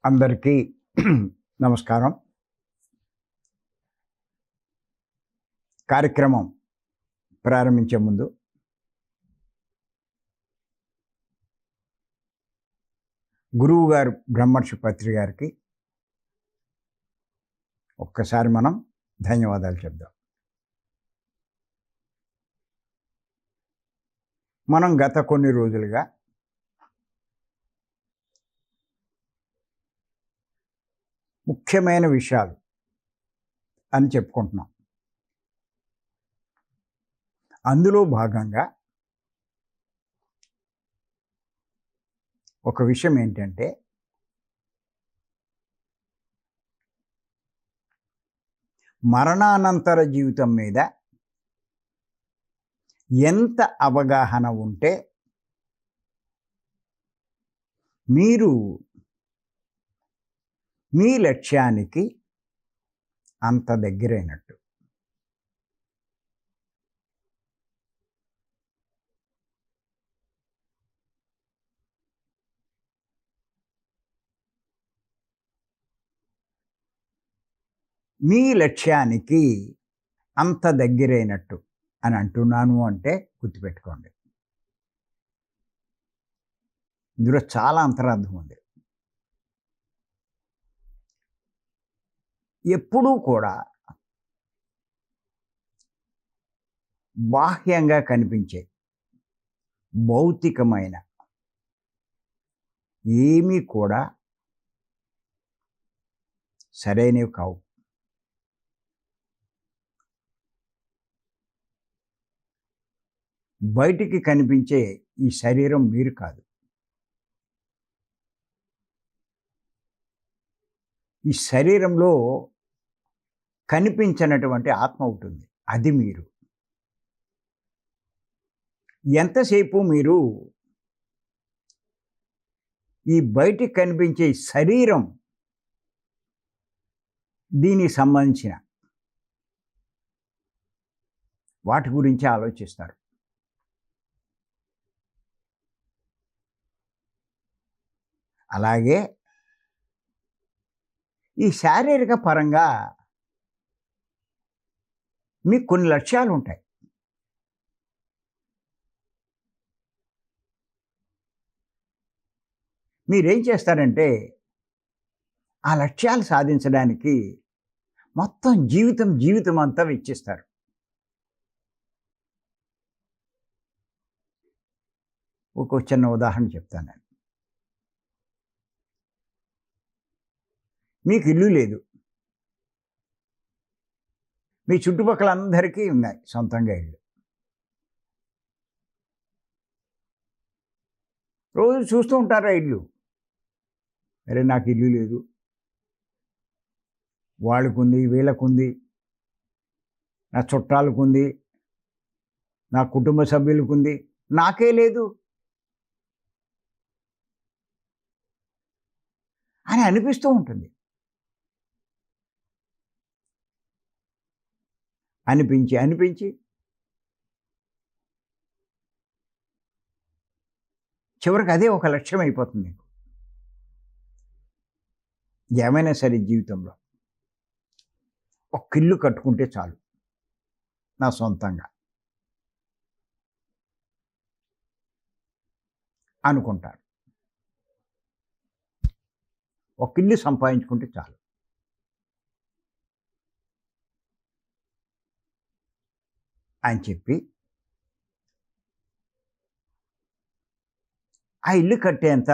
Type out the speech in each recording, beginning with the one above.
అందరికీ నమస్కారం. కార్యక్రమం ప్రారంభించే ముందు గురువు గారు బ్రహ్మర్షి పత్రి గారికి ఒక్కసారి మనం ధన్యవాదాలు చెప్దాం. మనం గత కొన్ని రోజులుగా ముఖ్యమైన విషయాలు అని చెప్పుకుంటున్నాం. అందులో భాగంగా ఒక విషయం ఏంటంటే, మరణానంతర జీవితం మీద ఎంత అవగాహన ఉంటే మీరు మీ లక్ష్యానికి అంత దగ్గరైనట్టు. మీ లక్ష్యానికి అంత దగ్గరైనట్టు అని అంటున్నాను అంటే గుర్తుపెట్టుకోండి, ఇందులో చాలా అంతరార్థం ఉంది. ఎప్పుడూ కూడా బాహ్యంగా కనిపించే భౌతికమైన ఏమీ కూడా సరైనవి కావు. బయటికి కనిపించే ఈ శరీరం మీరు కాదు. ఈ శరీరంలో కనిపించినటువంటి ఆత్మ ఉంటుంది, అది మీరు. ఎంతసేపు మీరు ఈ బయటికి కనిపించే శరీరం దీనికి సంబంధించిన వాటి గురించి ఆలోచిస్తారు. అలాగే ఈ శారీరక పరంగా మీకు కొన్ని లక్ష్యాలు ఉంటాయి. మీరేం చేస్తారంటే, ఆ లక్ష్యాలు సాధించడానికి మొత్తం జీవితం అంతా వెచ్చిస్తారు. ఒక చిన్న ఉదాహరణ చెప్తాను నేను. మీకు ఇల్లు లేదు, మీ చుట్టుపక్కల అందరికీ ఉన్నాయి సొంతంగా ఇల్లు. రోజు చూస్తూ ఉంటారా ఇల్లు? అరే నాకు ఇల్లు లేదు, వాళ్ళకుంది, వీళ్ళకుంది, నా చుట్టాలకుంది, నా కుటుంబ సభ్యులకుంది, నాకే లేదు అని అనిపిస్తూ ఉంటుంది. అనిపించి చివరికి అదే ఒక లక్ష్యం అయిపోతుంది మీకు. ఏమైనా సరే జీవితంలో ఒక ఇల్లు కట్టుకుంటే చాలు నా సొంతంగా అనుకుంటారు. ఒక ఇల్లు సంపాదించుకుంటే చాలు. అని చెప్పి ఆ ఇల్లు కట్టేంత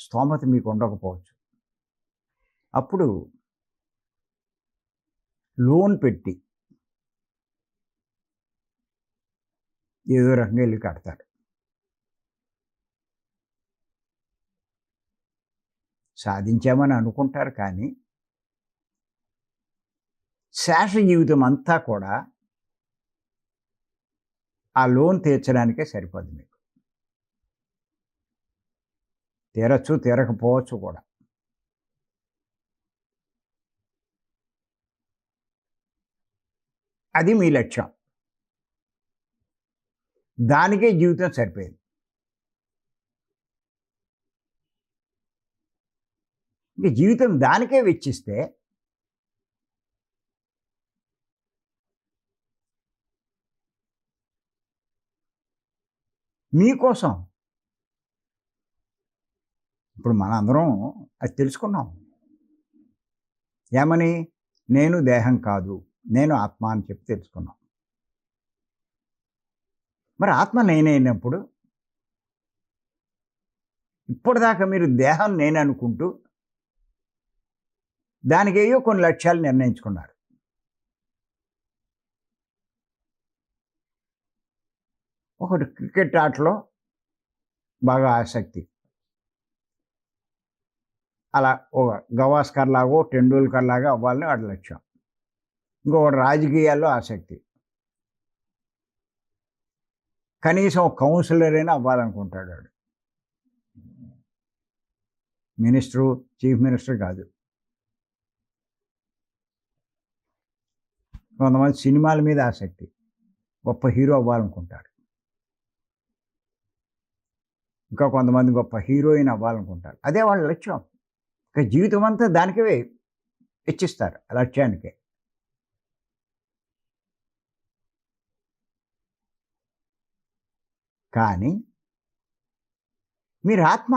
స్తోమత మీకు ఉండకపోవచ్చు. అప్పుడు లోన్ పెట్టి ఏదో రకంగా ఇల్లు కడతారు. సాధించామని అనుకుంటారు, కానీ శేష జీవితం అంతా కూడా ఆ లోన్ తీర్చడానికే సరిపోద్ది మీకు. తీరచ్చు, తీరకపోవచ్చు కూడా. అది మీ లక్ష్యం, దానికే జీవితం సరిపోయింది. ఇంక జీవితం దానికే వెచ్చిస్తే మీకోసం ఇప్పుడు మనందరం అది తెలుసుకున్నాం. ఏమని? నేను దేహం కాదు, నేను ఆత్మ అని చెప్పి తెలుసుకున్నాం. మరి ఆత్మ నేనైనప్పుడు ఇప్పటిదాకా మీరు దేహం నేననుకుంటూ దానికేయో కొన్ని లక్ష్యాలు నిర్ణయించుకున్నారు. ఒకటి క్రికెట్ ఆటలో బాగా ఆసక్తి, అలా ఒక గవాస్కర్ లాగో టెండూల్కర్ లాగా అవ్వాలని వాడి లక్ష్యం. ఇంకొకటి రాజకీయాల్లో ఆసక్తి, కనీసం ఒక కౌన్సిలర్ అయినా అవ్వాలనుకుంటాడు వాడు. మినిస్టరు, చీఫ్ మినిస్టర్ కాదు. కొంతమంది సినిమాల మీద ఆసక్తి, గొప్ప హీరో అవ్వాలనుకుంటారు. ఇంకా కొంతమంది గొప్ప హీరోయిన్ అవ్వాలనుకుంటారు. అదే వాళ్ళ లక్ష్యం. ఇక జీవితం అంతా దానికే వెచ్చిస్తారు, ఆ లక్ష్యానికే. కానీ మీరు ఆత్మ.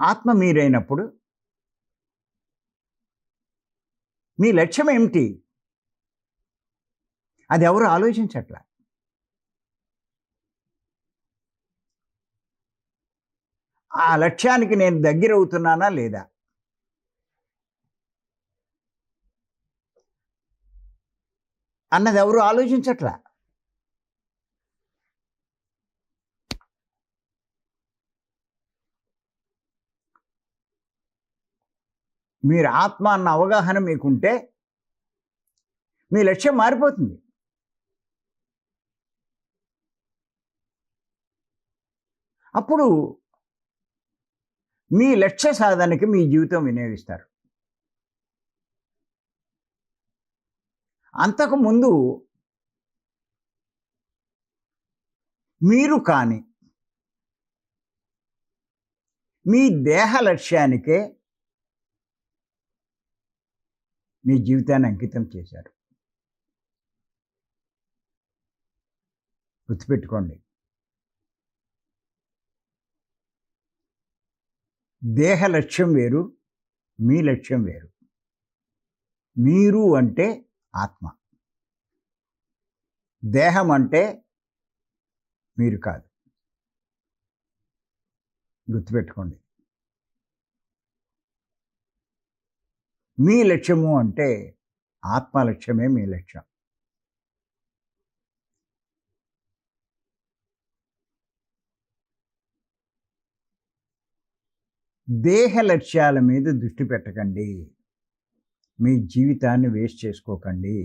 ఆత్మ మీరైనప్పుడు మీ లక్ష్యం ఏమిటి? అది ఎవరు ఆలోచించట్లా. ఆ లక్ష్యానికి నేను దగ్గరవుతున్నానా లేదా అన్నది ఎవరు ఆలోచించట్లా. మీరు ఆత్మ అన్న అవగాహన మీకుంటే మీ లక్ష్యం మారిపోతుంది. అప్పుడు మీ లక్ష్య సాధనకి మీ జీవితం వినియోగిస్తారు. అంతకుముందు మీరు కానీ మీ దేహ లక్ష్యానికే మీ జీవితాన్ని అంకితం చేశారు. గుర్తుపెట్టుకోండి, దేహ లక్ష్యం వేరు, మీ లక్ష్యం వేరు. మీరు అంటే ఆత్మ, దేహం అంటే మీరు కాదు. గుర్తుపెట్టుకోండి. మీ లక్ష్యము అంటే ఆత్మ లక్ష్యమే మీ లక్ష్యం. దేహ లక్ష్యాల మీద దృష్టి పెట్టకండి. మీ జీవితాన్ని వేస్ట్ చేసుకోకండి,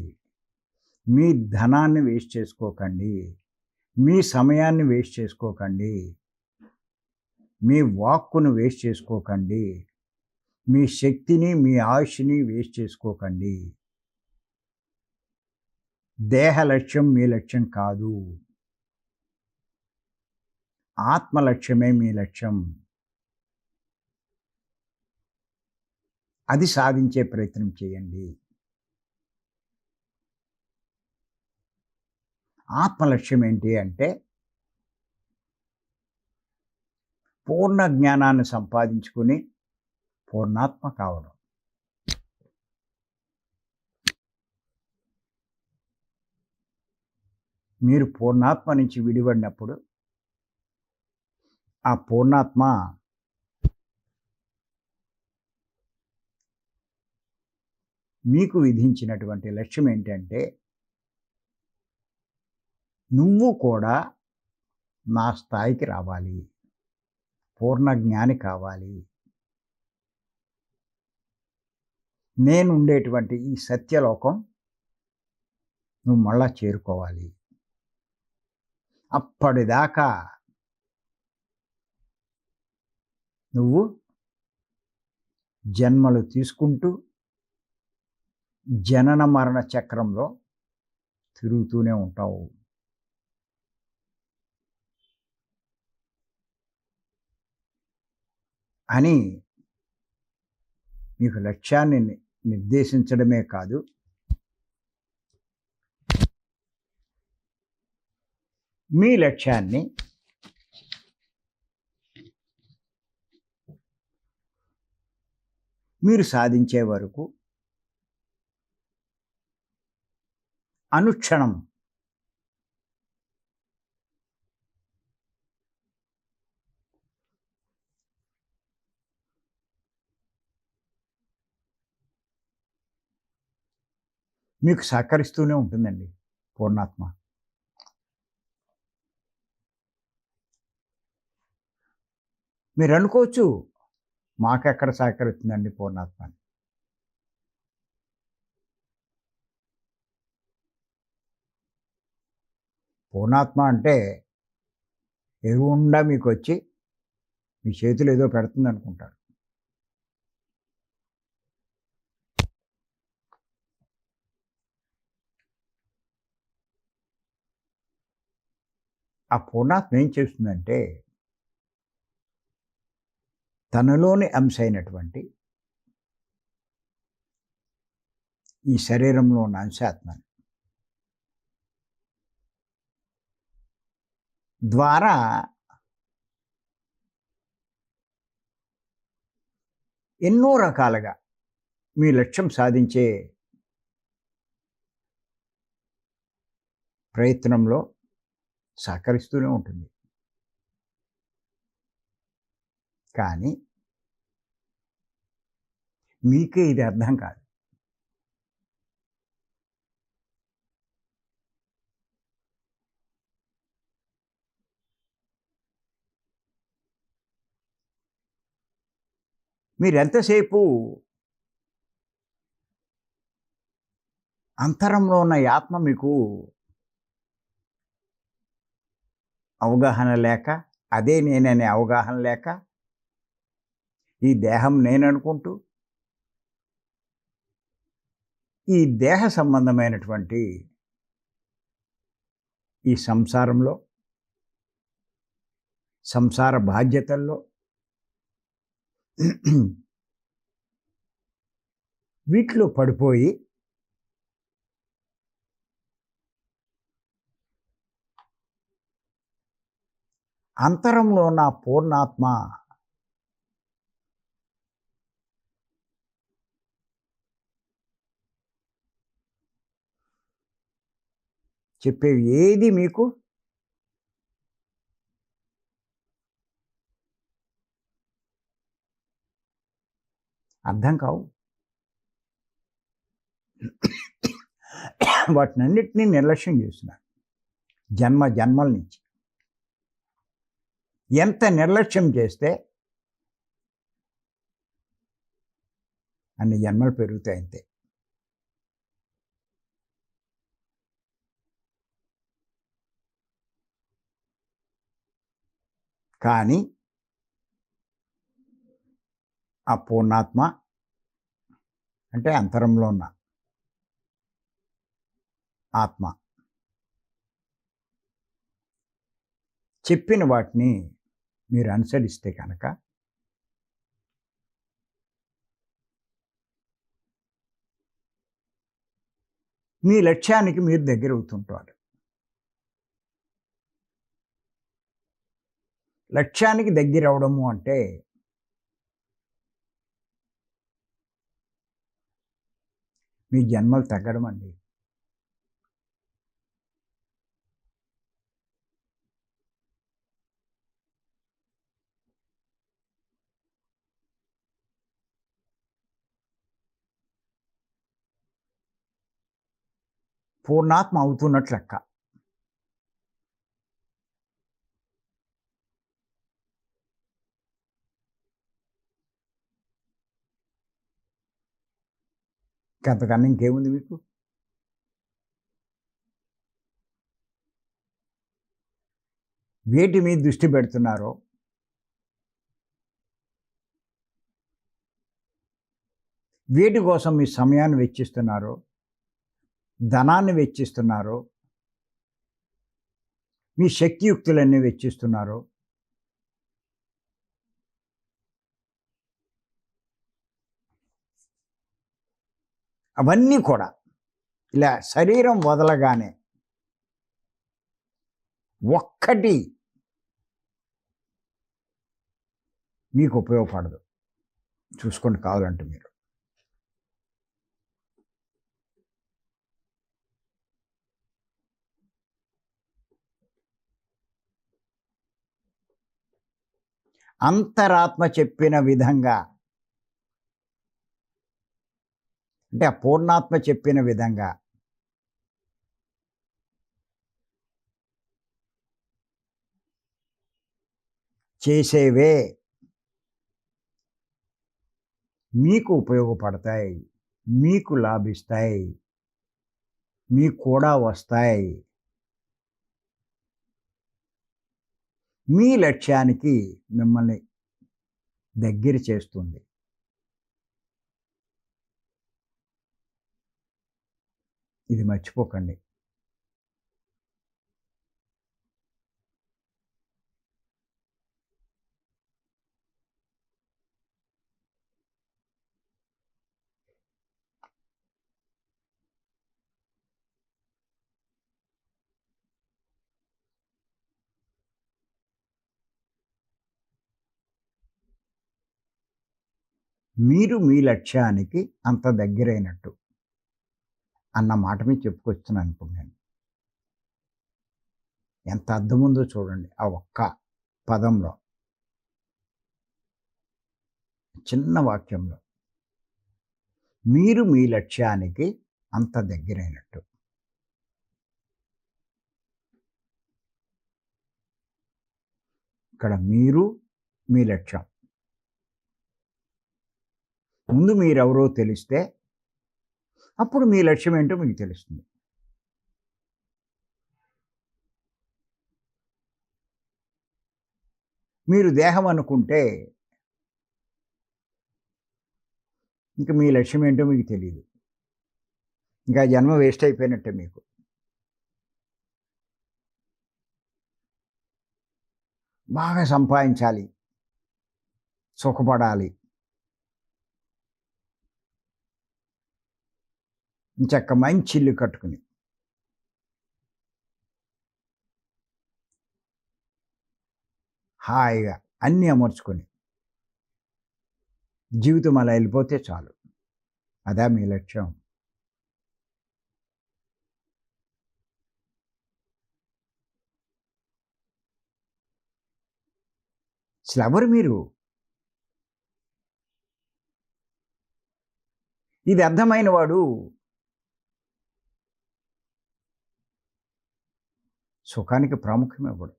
మీ ధనాన్ని వేస్ట్ చేసుకోకండి, మీ సమయాన్ని వేస్ట్ చేసుకోకండి, మీ వాక్కును వేస్ట్ చేసుకోకండి, మీ శక్తిని మీ ఆయుష్ని వేస్ట్ చేసుకోకండి. దేహ లక్ష్యం మీ లక్ష్యం కాదు, ఆత్మ లక్ష్యమే మీ లక్ష్యం. అది సాధించే ప్రయత్నం చేయండి. ఆత్మ లక్ష్యం ఏంటి అంటే పూర్ణ జ్ఞానాన్ని సంపాదించుకుని పూర్ణాత్మ కావడం. మీరు పూర్ణాత్మ నుంచి విడిపడినప్పుడు ఆ పూర్ణాత్మ మీకు విధించినటువంటి లక్ష్యం ఏంటంటే నువ్వు కూడా నా స్థాయికి రావాలి, పూర్ణ జ్ఞాని కావాలి, నేను ఉండేటువంటి ఈ సత్యలోకం నువ్వు మళ్ళా చేరుకోవాలి. అప్పటిదాకా నువ్వు జన్మలు తీసుకుంటూ జనన మరణ చక్రంలో తిరుగుతూనే ఉంటావు. అని మీకు లక్ష్యాన్ని నిర్దేశించడమే కాదు, మీ లక్ష్యాన్ని మీరు సాధించే వరకు అనుక్షణం మీకు సహకరిస్తూనే ఉంటుందండి పూర్ణాత్మ. మీరు అనుకోవచ్చు, మాకెక్కడ సహకరిస్తుందండి పూర్ణాత్మ అని. పూర్ణాత్మ అంటే ఎదురుగుండా మీకు వచ్చి మీ చేతులు ఏదో పెడుతుంది అనుకుంటారు. ఆ పూర్ణాత్మ ఏం చేస్తుందంటే, తనలోని అంశ అయినటువంటి ఈ శరీరంలో ఉన్న అంశాత్మని ద్వారా ఎన్నో రకాలుగా మీ లక్ష్యం సాధించే ప్రయత్నంలో సహకరిస్తూనే ఉంటుంది. కానీ మీకే ఇది అర్థం కాదు. మీరు ఎంతసేపు అంతరంలో ఉన్న ఈ ఆత్మ మీకు అవగాహన లేక, అదే నేననే అవగాహన లేక, ఈ దేహం నేననుకుంటూ ఈ దేహ సంబంధమైనటువంటి ఈ సంసారంలో, సంసార బాధ్యతల్లో వీటిలో పడిపోయి అంతరంలో ఉన్న పూర్ణాత్మ చెప్పేవి ఏది మీకు అర్థం కావు. వాటినన్నిటినీ నిర్లక్ష్యం చేస్తున్నారు జన్మ జన్మల నుంచి. ఎంత నిర్లక్ష్యం చేస్తే అన్ని జన్మలు పెరుగుతాయి అంతే. కానీ ఆ పూర్ణాత్మ అంటే అంతరంలో ఉన్న ఆత్మ చెప్పిన వాటిని మీరు అనుసరిస్తే కనుక మీ లక్ష్యానికి మీరు దగ్గర అవుతుంటారు. లక్ష్యానికి దగ్గర అవడము అంటే మీ జన్మలు తగ్గడం అండి. పూర్ణాత్మ అవుతున్నట్లు లెక్క. అంతకన్నా ఇంకేముంది మీకు? వేటి మీద దృష్టి పెడుతున్నారో, వేటి కోసం మీ సమయాన్ని వెచ్చిస్తున్నారో ధనాన్ని వెచ్చిస్తున్నారో, మీ శక్తియుక్తులన్నీ వెచ్చిస్తున్నారో, అవన్నీ కూడా ఇలా శరీరం వదలగానే ఒక్కటి మీకు ఉపయోగపడదు. చూసుకోండి కావాలంటే మీరు. అంతరాత్మ చెప్పిన విధంగా, అంటే ఆ పూర్ణాత్మ చెప్పిన విధంగా చేసేవే మీకు ఉపయోగపడతాయి, మీకు లాభిస్తాయి, మీకు కూడా వస్తాయి. మీ లక్ష్యానికి మిమ్మల్ని దగ్గర చేస్తుంది. ఇది మర్చిపోకండి. మీరు మీ లక్ష్యానికి అంత దగ్గరైనట్టు అన్న మాట మీద చెప్పుకొస్తున్నాను ఇప్పుడు నేను. ఎంత అర్థం ఉందో చూడండి ఆ ఒక్క పదంలో, చిన్న వాక్యంలో. మీరు మీ లక్ష్యానికి అంత దగ్గరైనట్టు. ఇక్కడ మీరు మీ లక్ష్యం. ముందు మీరెవరో తెలిస్తే అప్పుడు మీ లక్ష్యం ఏంటో మీకు తెలుస్తుంది. మీరు దేహం అనుకుంటే ఇంకా మీ లక్ష్యం ఏంటో మీకు తెలియదు. ఇంకా జన్మ వేస్ట్ అయిపోయినట్టే మీకు. బాగా సంపాదించాలి, సుఖపడాలి, ఇంచక్క మంచి ఇల్లు కట్టుకుని, హాయిగా అన్నీ అమర్చుకొని జీవితం అలా వెళ్ళిపోతే చాలు. అదా మీ లక్ష్యం? అసలు ఎవరు మీరు? ఇది అర్థమైన వాడు సుఖానికి ప్రాముఖ్యం ఇవ్వడు.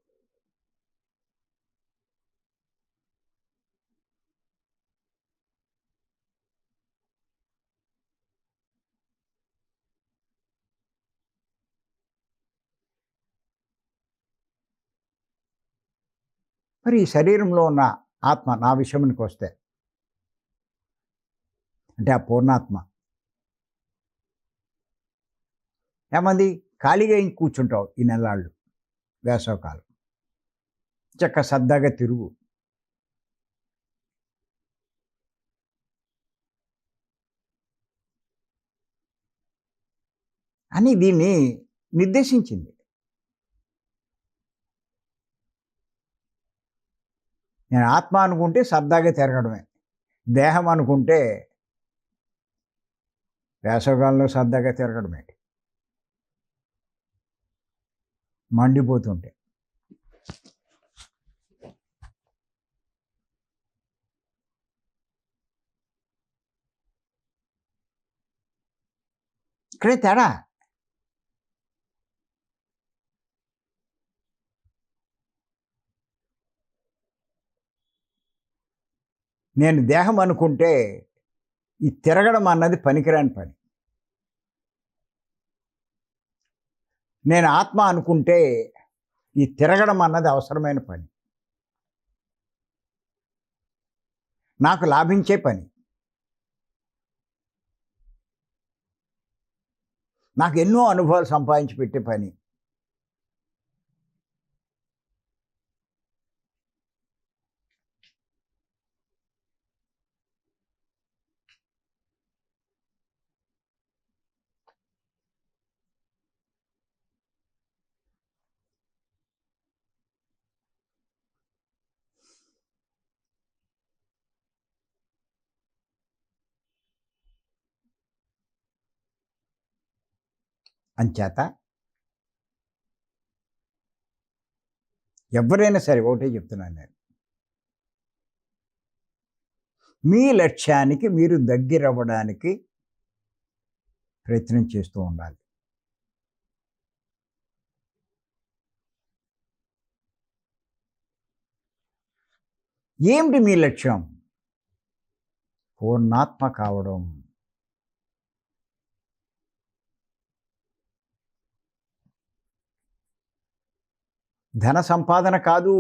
మరి ఈ శరీరంలో ఉన్న ఆత్మ నా విషయానికి వస్తే, అంటే ఆ పూర్ణాత్మ ఏమంది? ఖాళీగా ఇంక కూర్చుంటావు ఈ నెలాళ్ళు, వేసవకాలం. చక్క సరదాగా తిరుగు. అని దీన్ని నిర్దేశించింది. నేను ఆత్మ అనుకుంటే సరదాగా తిరగడమే, దేహం అనుకుంటే వేసవకాలంలో సరదాగా తిరగడమే, మండిపోతుంటే. ఇక్కడే తేడా. నేను దేహం అనుకుంటే ఈ తిరగడం అన్నది పనికిరాని పని. నేను ఆత్మ అనుకుంటే ఈ తిరగడం అన్నది అవసరమైన పని, నాకు లాభించే పని. నాకు ఎన్నో అనుభవాలు సంపాదించి పెట్టే పని. అంచేత ఎవరైనా సరే ఒకటే చెప్తున్నాను నేను. మీ లక్ష్యానికి మీరు దగ్గరవ్వడానికి ప్రయత్నం చేస్తూ ఉండాలి. ఏమిటి మీ లక్ష్యం? పూర్ణాత్మ కావడం. ధన సంపాదన కాదు.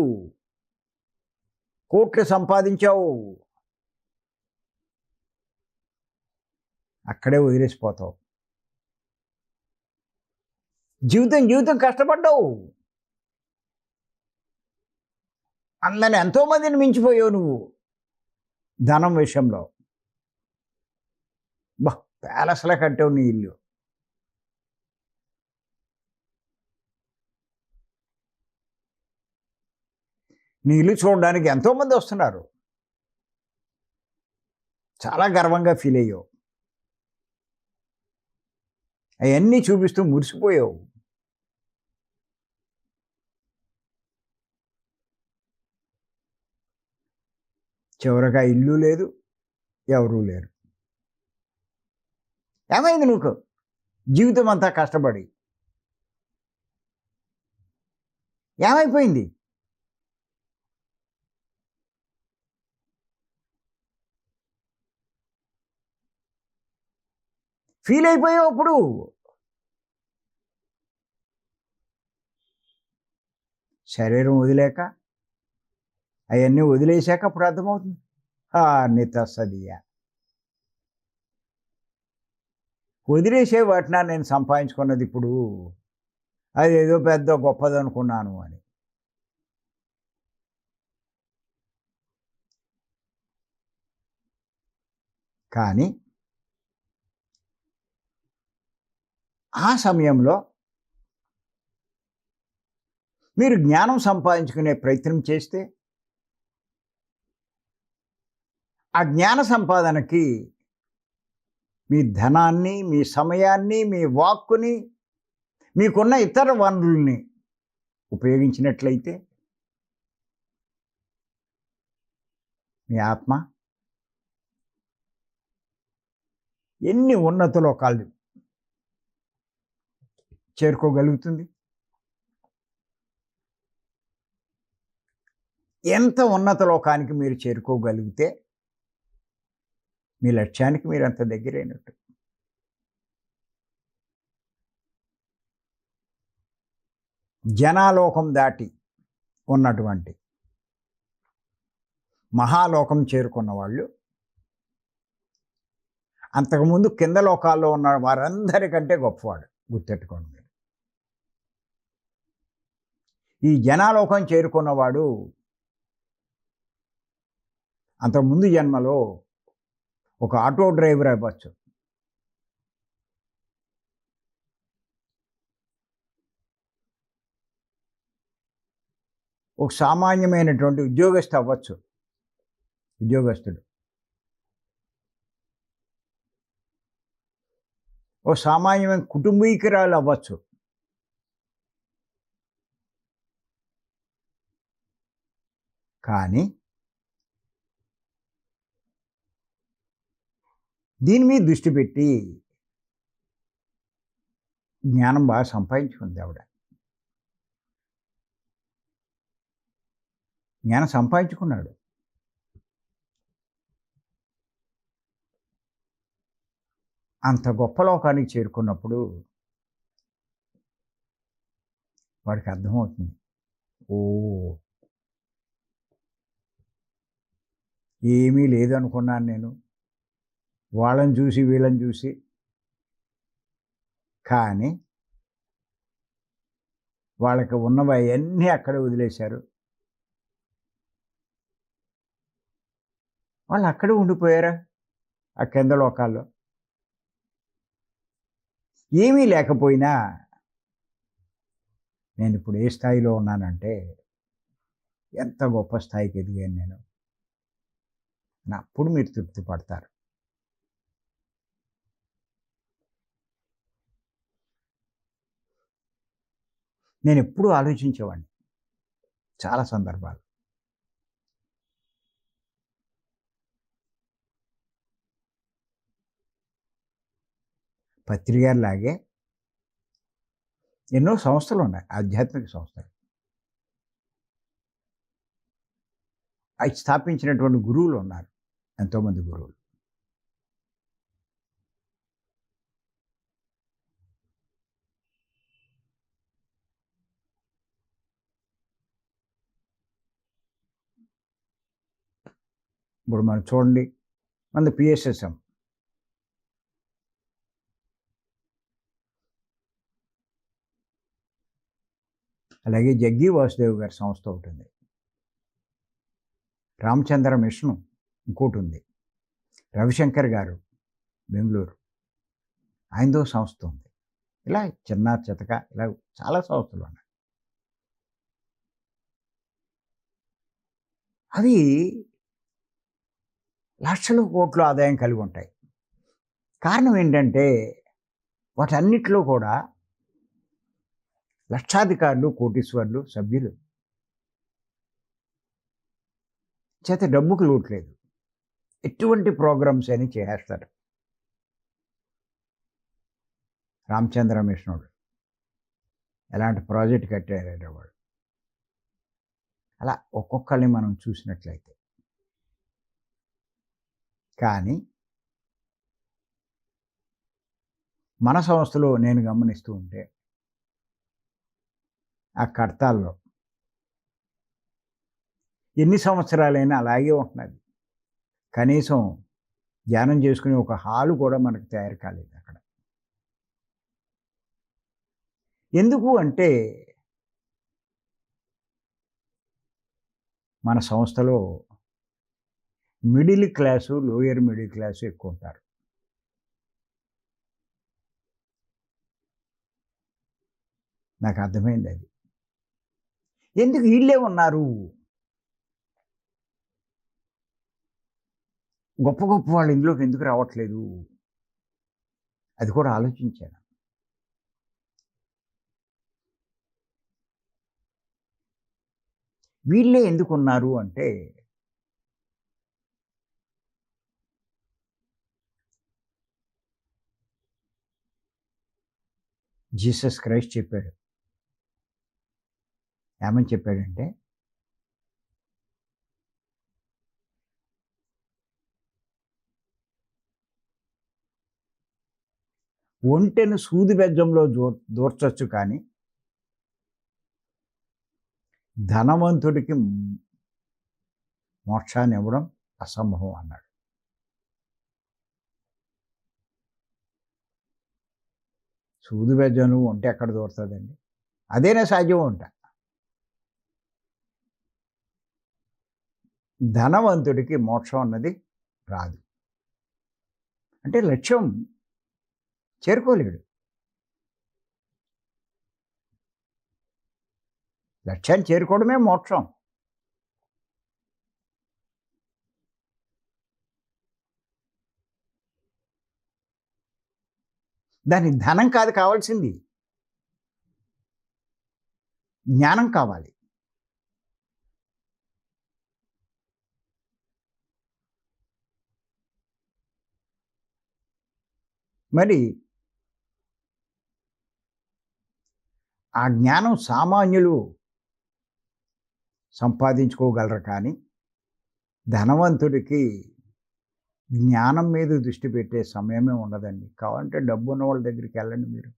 కోట్లు సంపాదించావు, అక్కడే వదిలేసిపోతావు. జీవితం కష్టపడ్డావు, అందరిని ఎంతోమందిని మించిపోయావు నువ్వు ధనం విషయంలో. ప్యాలెస్లా కట్టావు నీ ఇల్లు. నీ ఇల్లు చూడడానికి ఎంతోమంది వస్తున్నారు, చాలా గర్వంగా ఫీల్ అయ్యావు. అవన్నీ చూపిస్తూ మురిసిపోయావు. చివరిగా ఇల్లు లేదు, ఎవరూ లేరు. ఏమైంది నువ్వు జీవితం అంతా కష్టపడి? ఏమైపోయింది? ఫీల్ అయిపోయావు అప్పుడు. శరీరం వదిలేక, అవన్నీ వదిలేశాక అప్పుడు అర్థమవుతుంది. నితసదియా వదిలేసే వాటినా నేను సంపాదించుకున్నది ఇప్పుడు అదేదో పెద్ద గొప్పదనుకున్నాను అని. కానీ ఆ సమయంలో మీరు జ్ఞానం సంపాదించుకునే ప్రయత్నం చేస్తే, ఆ జ్ఞాన సంపాదనకి మీ ధనాన్ని, మీ సమయాన్ని, మీ వాక్కుని, మీకున్న ఇతర వనరుల్ని ఉపయోగించినట్లయితే మీ ఆత్మ ఎన్ని ఉన్నత లోకాలు చేరుకోగలుగుతుంది. ఎంత ఉన్నత లోకానికి మీరు చేరుకోగలిగితే మీ లక్ష్యానికి మీరు అంత దగ్గరైనట్టు. జనాలోకం దాటి ఉన్నటువంటి మహాలోకం చేరుకున్న వాళ్ళు అంతకుముందు కింద లోకాల్లో ఉన్న వారందరికంటే గొప్పవాడు. గుర్తెట్టుకోండి మీరు. ఈ జనాలోకం చేరుకున్నవాడు అంతకుముందు జన్మలో ఒక ఆటో డ్రైవర్ అవ్వచ్చు, ఒక సామాన్యమైనటువంటి ఉద్యోగస్తు అవ్వచ్చు, ఉద్యోగస్తుడు, ఓ సామాన్యమైన కుటుంబీకురాలు అవ్వచ్చు. కానీ దీని మీద దృష్టి పెట్టి జ్ఞానం బాగా సంపాదించుకుంది ఆవిడ. జ్ఞానం సంపాదించుకున్నాడు. అంత గొప్ప లోకానికి చేరుకున్నప్పుడు వాడికి అర్థమవుతుంది, ఓ ఏమీ లేదనుకున్నాను నేను. వాళ్ళని చూసి వీళ్ళని చూసి కానీ వాళ్ళకి ఉన్నవన్నీ అక్కడే వదిలేశారు. వాళ్ళు అక్కడే ఉండిపోయారా ఆ కింద లోకాల్లో. ఏమీ లేకపోయినా నేనిప్పుడు ఏ స్థాయిలో ఉన్నానంటే, ఎంత గొప్ప స్థాయికి ఎదిగాను నేను. అప్పుడు మీరు తృప్తి పడతారు. నేనెప్పుడూ ఆలోచించేవాడిని చాలా సందర్భాలు. పత్రిగారిలాగే ఎన్నో సంస్థలున్నాయి, ఆధ్యాత్మిక సంస్థలు. అయి స్థాపించినటువంటి గురువులున్నారు. ఎంతోమంది గురువులు. ఇప్పుడు మనం చూడండి, మనది పిఎస్ఎస్ఎం. అలాగే జగ్గి వాసుదేవ్ గారి సంస్థ ఒకటుంది. రామచంద్ర మిషను ఇంకోటుంది. రవిశంకర్ గారు బెంగుళూరు, ఆయనదో సంస్థ ఉంది. ఇలా చిన్న చితక ఇలా చాలా సంస్థలు ఉన్నాయి. అవి లక్షల కోట్ల ఆదాయం కలిగి ఉంటాయి. కారణం ఏంటంటే వాటన్నిటిలో కూడా లక్షాధికారులు, కోటీశ్వరులు సభ్యులు. చేత డబ్బుకు లోటు లేదు. ఎటువంటి ప్రోగ్రామ్స్ అని చేసేస్తారు. రామచంద్ర మిషనోడు ఎలాంటి ప్రాజెక్ట్ కట్టారంటే వాడు. అలా ఒక్కొక్కరిని మనం చూసినట్లయితే. కానీ మన సంస్థలో నేను గమనిస్తూ ఉంటే ఆ కడతాల్లో ఎన్ని సంవత్సరాలైనా అలాగే ఉంటున్నది. కనీసం ధ్యానం చేసుకునే ఒక హాలు కూడా మనకు తయారు కాలేదు అక్కడ. ఎందుకు అంటే మన సంస్థలో middle class, lower middle class ఎక్కువ ఉంటారు. నాకు అర్థమైంది అది. ఎందుకు వీళ్ళే ఉన్నారు, గొప్ప గొప్ప వాళ్ళు ఇందులోకి ఎందుకు రావట్లేదు, అది కూడా ఆలోచించాను. వీళ్ళే ఎందుకున్నారు అంటే జీసస్ క్రైస్ట్ చెప్పాడు. ఏమని చెప్పాడంటే, ఒంటెను సూది బెజ్జంలో దూర్చొచ్చు కానీ ధనవంతుడికి మోక్షాన్ని ఇవ్వడం అసంభవం అన్నాడు. సూది బెజ్జంలో ఒంటె ఎక్కడ దూరుతుందండి? అదేనా సాధ్యం ఉంటా. ధనవంతుడికి మోక్షం అన్నది రాదు. అంటే లక్ష్యం చేరుకోలేడు. లక్ష్యాన్ని చేరుకోవడమే మోక్షం. దానికి ధనం కాదు కావాల్సింది, జ్ఞానం కావాలి. మరి ఆ జ్ఞానం సామాన్యులు సంపాదించుకోగలరు కానీ ధనవంతుడికి జ్ఞానం మీద దృష్టి పెట్టే సమయమే ఉండదండి. కావాలంటే డబ్బు ఉన్న వాళ్ళ దగ్గరికి వెళ్ళండి మీరు.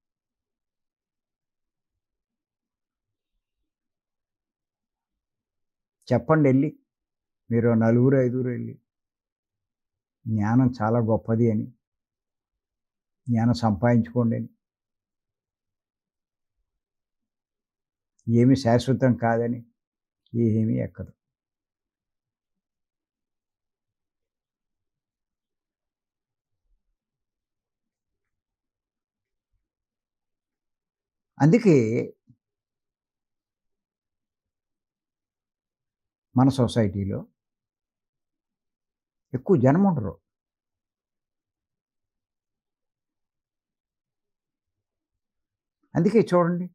చెప్పండి వెళ్ళి, మీరు నలుగురు ఐదుగురు వెళ్ళి జ్ఞానం చాలా గొప్పది అని, జ్ఞానం సంపాదించుకోండి అని. ఏమి శాశ్వతం కాదని ఏమీ ఎక్కదు. అందుకే మన సొసైటీలో ఎక్కువ జనముండరు. అందుకే చూడండి,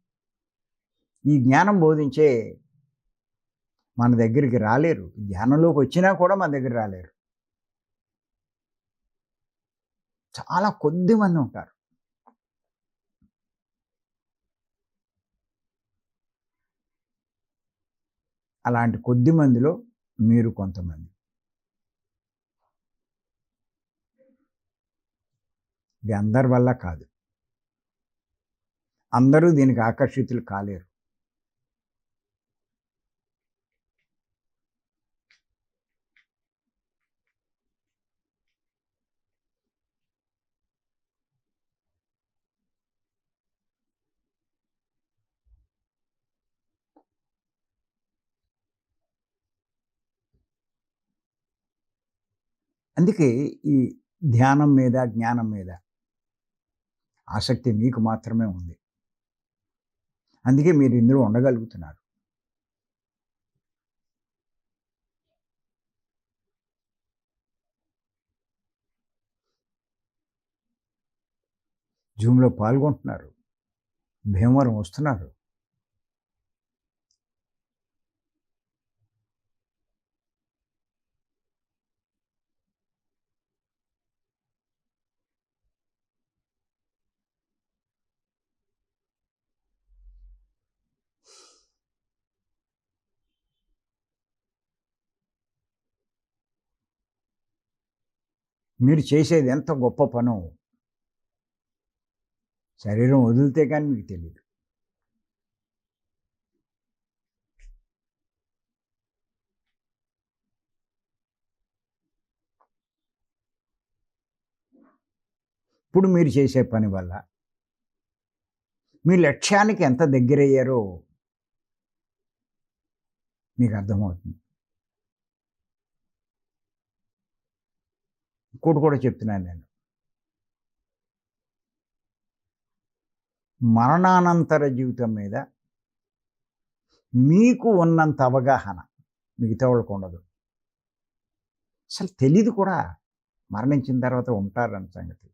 ఈ జ్ఞానం బోధించే మన దగ్గరికి రాలేరు. ధ్యానంలోకొచ్చినా కూడా మన దగ్గర రాలేరు. చాలా కొద్ది మంది ఉంటారు. అలాంటి కొద్ది మందిలో మీరు కొంతమంది. ఇది అందరి వల్ల కాదు. అందరూ దీనికి ఆకర్షితులు కాలేరు. అందుకే ఈ ధ్యానం మీద, జ్ఞానం మీద ఆసక్తి మీకు మాత్రమే ఉంది. అందుకే మీరు ఇందులో ఉండగలుగుతున్నారు. జూమ్‌లో పాల్గొంటున్నారు. భీమవరం వస్తున్నారు. మీరు చేసేది ఎంత గొప్ప పనో శరీరం వదిలితే గాని మీకు తెలీదు. ఇప్పుడు మీరు చేసే పని వల్ల మీ లక్ష్యానికి ఎంత దగ్గరయ్యారో మీకు అర్థమవుతుంది. ఇంకోటి కూడా చెప్తున్నాను నేను. మరణానంతర జీవితం మీద మీకు ఉన్నంత అవగాహన మిగతా వాళ్ళకి ఉండదు. అసలు తెలీదు కూడా మరణించిన తర్వాత ఉంటారన్న సంగతి.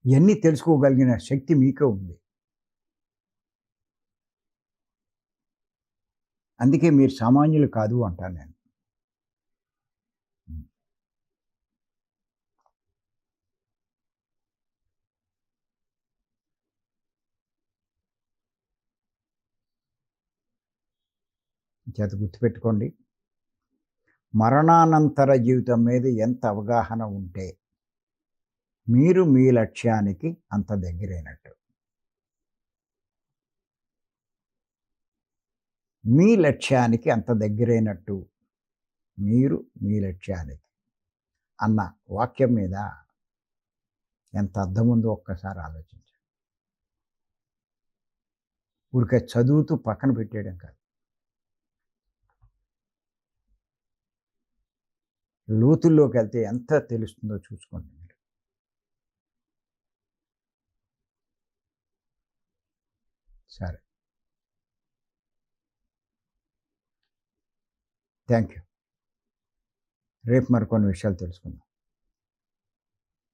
ఇవన్నీ తెలుసుకోగలిగిన శక్తి మీకే ఉంది. అందుకే మీరు సామాన్యులు కాదు అంటాను నేను. చేత గుర్తుపెట్టుకోండి. మరణానంతర జీవితం మీద ఎంత అవగాహన ఉంటే మీరు మీ లక్ష్యానికి అంత దగ్గరైనట్టు. మీ లక్ష్యానికి అంత దగ్గరైనట్టు మీరు మీ లక్ష్యానికి అన్న వాక్యం మీద ఎంత అర్థం ఉందో ఒక్కసారి ఆలోచించండి. ఊరికే చదువుతూ పక్కన పెట్టేయడం కాదు. లోతుల్లోకి వెళ్తే ఎంత తెలుస్తుందో చూసుకోండి మీరు. సరే. Thank you. రేపు మరికొన్ని విషయాలు తెలుసుకుందాం.